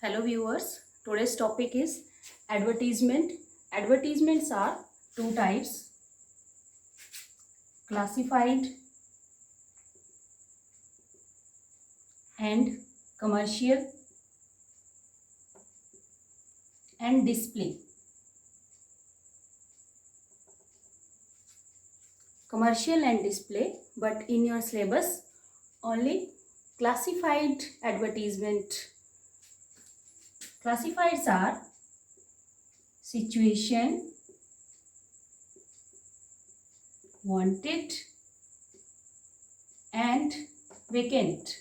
Hello viewers, today's topic is advertisement. Advertisements are two types: classified and commercial and display. Commercial and display, but in your syllabus only classified advertisement. Classifieds are situation, wanted and vacant.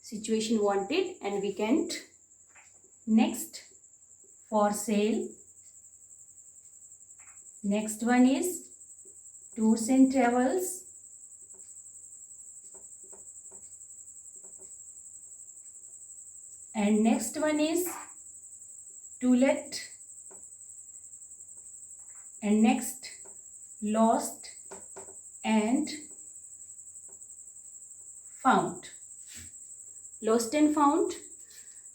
Situation wanted and vacant. Next, for sale. Next one is tours and travels. And next one is to let. And next, lost and found. Lost and found,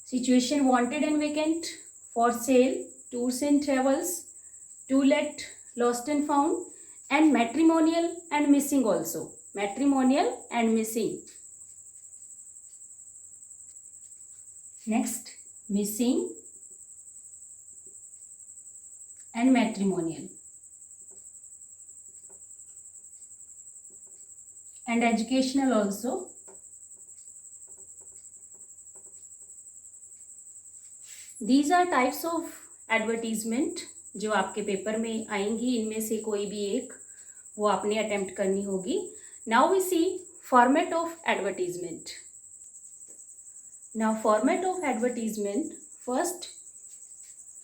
situation wanted and vacant, for sale, tours and travels, to let, lost and found, and matrimonial and missing also. Matrimonial and missing. Next, missing and matrimonial. And educational also. These are types of advertisement जो आपके paper में आएंगी. इनमें से कोई भी एक वो आपने अटेम्प्ट करनी होगी. Now we see format of advertisement. Now format of advertisement, first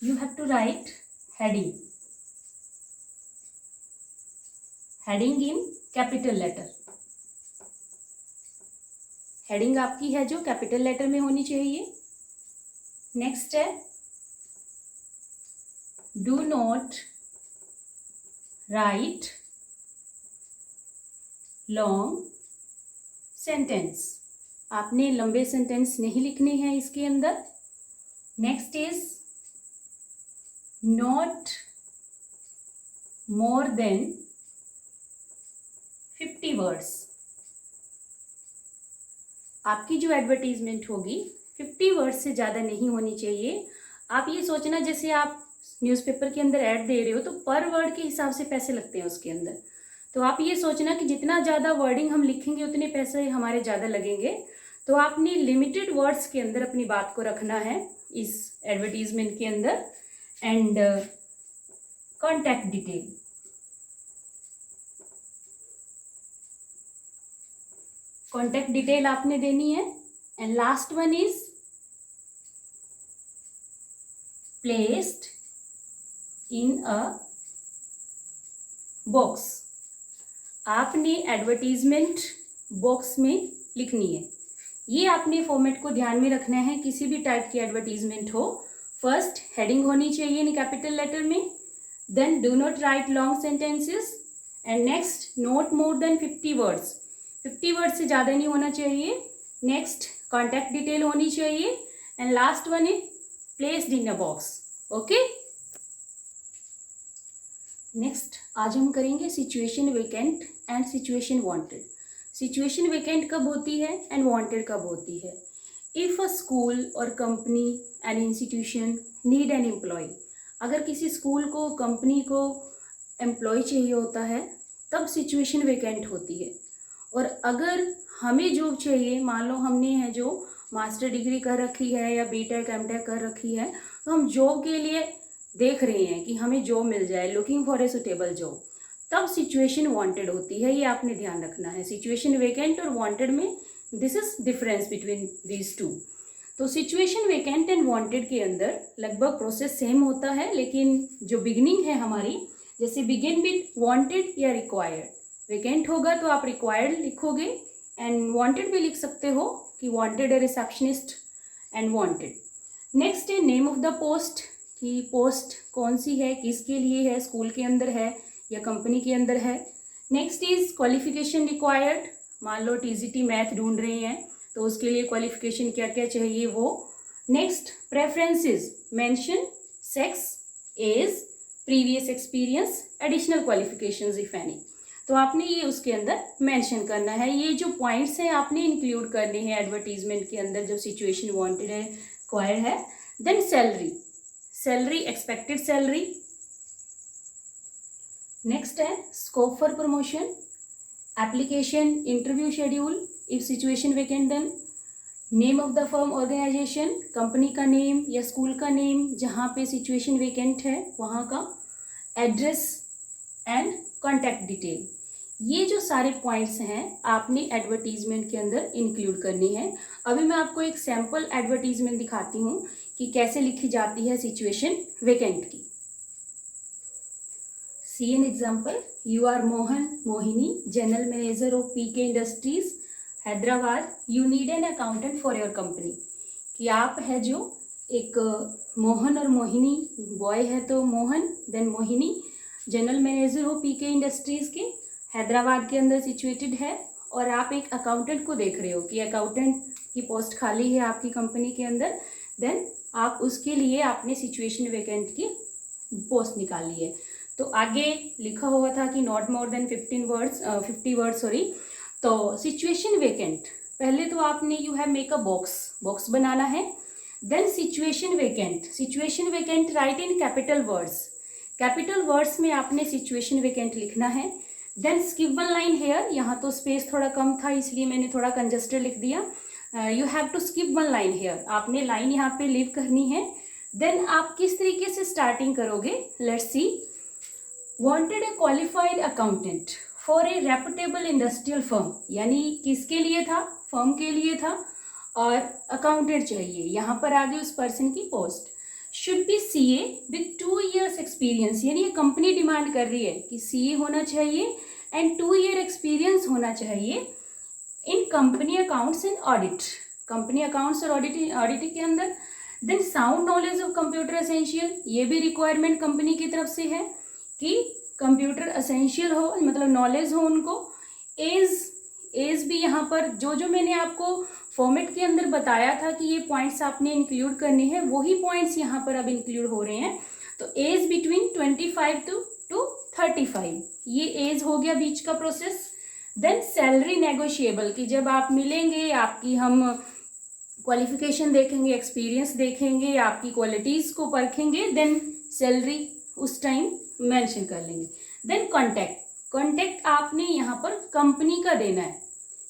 you have to write heading. Heading in capital letter. Heading आपकी है जो कैपिटल लेटर में होनी चाहिए. नेक्स्ट है do not write long sentence. आपने लंबे सेंटेंस नहीं लिखने हैं इसके अंदर. Next is not more than 50 words. आपकी जो एडवर्टीजमेंट होगी 50 वर्ड्स से ज़्यादा नहीं होनी चाहिए. आप ये सोचना जैसे आप न्यूज़पेपर के अंदर ऐड दे रहे हो तो पर वर्ड के हिसाब से पैसे लगते हैं उसके अंदर. तो आप ये सोचना कि जितना ज़्यादा वर्डिंग हम लिखेंगे उतने पैसे हमारे ज़्यादा लगेंगे. तो आपने लिमिटेड वर्ड्स के अंदर अपनी बात को रखना है इस एडवर्टीजमेंट के अंदर. And contact detail. Contact detail आपने देनी है. And last one is placed in a box. आपने एडवर्टीजमेंट बॉक्स में लिखनी है. ये आपने फॉर्मेट को ध्यान में रखना है. किसी भी टाइप की एडवर्टीजमेंट हो, फर्स्ट हेडिंग होनी चाहिए इन कैपिटल लेटर में. Then do not write long sentences. And next not more than 50 words. 50 word से ज़्यादा नहीं होना चाहिए. नेक्स्ट कॉन्टैक्ट डिटेल होनी चाहिए. And last one is placed in a box. Okay. Next आज हम करेंगे situation vacant and situation wanted. Situation vacant कब होती है एंड वांटेड कब होती है. इफ़ अ स्कूल और company and institution need an employ. अगर किसी स्कूल को कंपनी को एम्प्लॉय चाहिए होता है तब सिचुएशन वेकेंट होती है. और अगर हमें जॉब चाहिए, मान लो हमने है जो मास्टर डिग्री कर रखी है या बीटेक एमटेक कर रखी है, तो हम जॉब के लिए देख रहे हैं कि हमें जॉब मिल जाए, looking for a suitable job, तब सिचुएशन वांटेड होती है. ये आपने ध्यान रखना है. सिचुएशन वेकेंट और वांटेड में this is difference between these two. तो सिचुएशन वेकेंट एंड वांटेड के अंदर लगभग प्रोसेस सेम होता है, लेकिन जो बिगनिंग है हमारी, जैसे बिगिन विथ वांटेड या रिक्वायर्ड. वेकेंट होगा तो आप रिक्वायर्ड लिखोगे एंड वांटेड भी लिख सकते हो कि वांटेड है रिसेप्शनिस्ट एंड वांटेड. नेक्स्ट है नेम ऑफ द पोस्ट, कि पोस्ट कौन सी है, किसके लिए है, स्कूल के अंदर है या कंपनी के अंदर है. Next is qualification required. मान लो टीजीटी मैथ ढूंढ रहे हैं तो उसके लिए क्वालिफिकेशन क्या क्या चाहिए वो next, preferences, mention sex, age, previous experience, additional qualifications if any. तो आपने ये उसके अंदर मेंशन करना है। ये जो पॉइंट्स हैं आपने इंक्लूड करने हैं एडवर्टीजमेंट के अंदर जब सिचुएशन वांटेड है, रिक्वायर्ड है। Then salary, salary, expected salary. Next है scope for promotion, application, interview schedule if situation vacant, then name of the firm, organisation, company का नेम या स्कूल का नेम जहाँ पे सिचुएशन वेकेंट है वहाँ का, एड्रेस एंड कॉन्टैक्ट डिटेल। ये जो सारे पॉइंट्स हैं आपने एडवर्टीजमेंट के अंदर इंक्लूड करनी है। अभी मैं आपको एक सैम्पल एडवर्टीजमेंट दिखाती हूँ कि कैसे लिखी जाती है सिचुएशन वेकेंट की। See an example, you are Mohan Mohini, general manager of PK industries Hyderabad, you need an accountant for your company. कि आप है जो एक मोहन और मोहिनी, बॉय है तो Mohan, then Mohini, general manager हो पीके इंडस्ट्रीज़ के, हैदराबाद के अंदर सिचुएटेड है, और आप एक अकाउंटेंट को देख रहे हो कि अकाउंटेंट की पोस्ट खाली है आपकी कंपनी के अंदर। देन आप उसके लिए आपने सिचुएशन वैकेंट की पोस्ट निकाली है। तो आगे लिखा हुआ था कि not more than 50 words sorry. तो सिचुएशन वैकेंट, पहले तो आपने you have make a box बनाना है। Then situation vacant write in capital words में आपने सिचुएशन वैकेंट लिखना है। Then skip one line here, यहाँ तो स्पेस थोड़ा कम था इसलिए मैंने थोड़ा कंजस्टेड लिख दिया। You have to skip one line here, आपने लाइन यहाँ पे लीव करनी है। देन आप किस तरीके से स्टार्टिंग करोगे, let's see. Wanted A qualified accountant for a reputable industrial firm, यानी किसके लिए था, फर्म के लिए था, और अकाउंटेंट चाहिए। यहाँ पर आगे उस पर्सन की post. Should be CA with 2 years experience, यानी ये कंपनी डिमांड कर रही है कि सीए होना चाहिए एंड 2 year एक्सपीरियंस होना चाहिए in company accounts and audit, company accounts और ऑडिट के अंदर। Then sound knowledge of computer essential, ये भी रिक्वायरमेंट कंपनी की तरफ से है कि कंप्यूटर एसेंशियल हो, मतलब नॉलेज हो उनको। एज भी यहाँ पर जो मैंने आपको फॉर्मेट के अंदर बताया था कि ये पॉइंट्स आपने इंक्लूड करने हैं, वही पॉइंट्स यहाँ पर अब इंक्लूड हो रहे हैं। तो एज बिटवीन 25 to 35, ये एज हो गया बीच का प्रोसेस। देन सैलरी नेगोशिएबल, कि जब आप मिलेंगे आपकी हम क्वालिफिकेशन देखेंगे, एक्सपीरियंस देखेंगे, आपकी क्वालिटीज़ को परखेंगे, देन सैलरी उस टाइम मेंशन कर लेंगे। देन कॉन्टैक्ट आपने यहाँ पर कंपनी का देना है,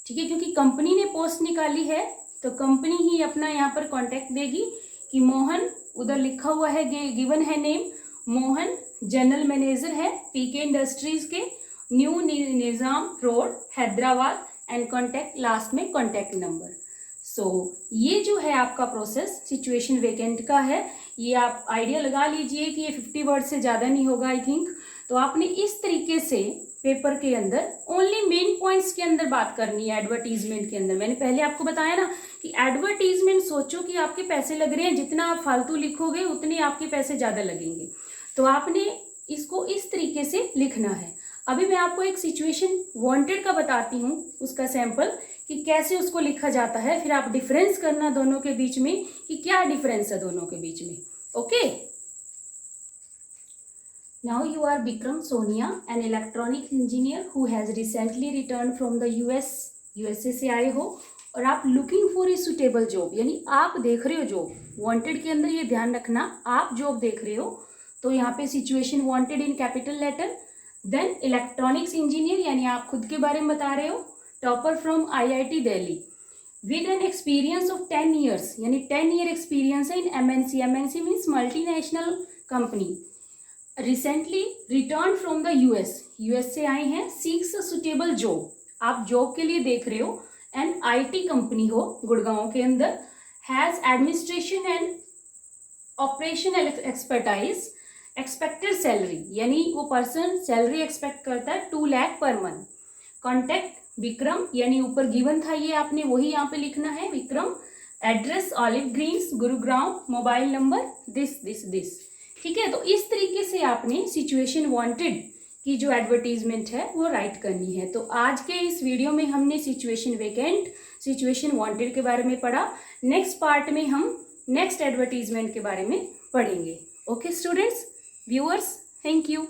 ठीक है, क्योंकि कंपनी ने पोस्ट निकाली है तो कंपनी ही अपना यहाँ पर कॉन्टैक्ट देगी कि मोहन, उधर लिखा हुआ है, गिवन है नेम, मोहन जनरल मैनेजर है पीके इंडस्ट्रीज के, new Nizam road Hyderabad, and contact last में कॉन्टैक्ट नंबर। सो ये जो है आपका प्रोसेस सिचुएशन वैकेंट का है। ये आप आइडिया लगा लीजिए कि ये 50 वर्ड से ज़्यादा नहीं होगा आई थिंक। तो आपने इस तरीके से पेपर के अंदर ओनली मेन पॉइंट्स के अंदर बात करनी है एडवर्टीजमेंट के अंदर। मैंने पहले आपको बताया ना कि एडवर्टीजमेंट सोचो कि आपके पैसे लग रहे हैं, जितना आप फालतू लिखोगे उतने आपके पैसे ज़्यादा लगेंगे। तो आपने इसको इस तरीके से लिखना है। अभी मैं आपको एक सिचुएशन वांटेड का बताती हूँ, उसका सैंपल कि कैसे उसको लिखा जाता है, फिर आप डिफरेंस करना दोनों के बीच में कि क्या डिफरेंस है दोनों के बीच में। Okay, now you are Vikram Sonia, an electronic engineer who has recently return from the USA से आए हो, और आप looking for a suitable job, यानी आप देख रहे हो जॉब। वांटेड के अंदर ये ध्यान रखना, आप जॉब देख रहे हो, तो यहाँ पे situation wanted in capital letter. Then electronics engineer, यानी आप खुद के बारे में बता रहे हो, topper from IIT Delhi with an experience of 10 years, यानी 10 year एक्सपीरियंस है in MNC means multinational company. Recently return from the US से आए हैं। सीक्स अ सुटेबल जॉब, आप जॉब के लिए देख रहे हो, एंड IT कंपनी हो गुड़गांव के अंदर। Has administration and operational expertise, expected salary, यानी वो पर्सन सैलरी एक्सपेक्ट करता है 2 lakh per month. Contact Vikram, यानी ऊपर गिवन था ये आपने वही यहाँ पे लिखना है Vikram. Address olive greens Gurugram, mobile number this. ठीक है, तो इस तरीके से आपने सिचुएशन वांटेड की जो एडवर्टीजमेंट है वो राइट करनी है। तो आज के इस वीडियो में हमने सिचुएशन वेकेंट, सिचुएशन वांटेड के बारे में पढ़ा। नेक्स्ट पार्ट में हम नेक्स्ट एडवर्टीजमेंट के बारे में पढ़ेंगे. Okay students, viewers, thank you.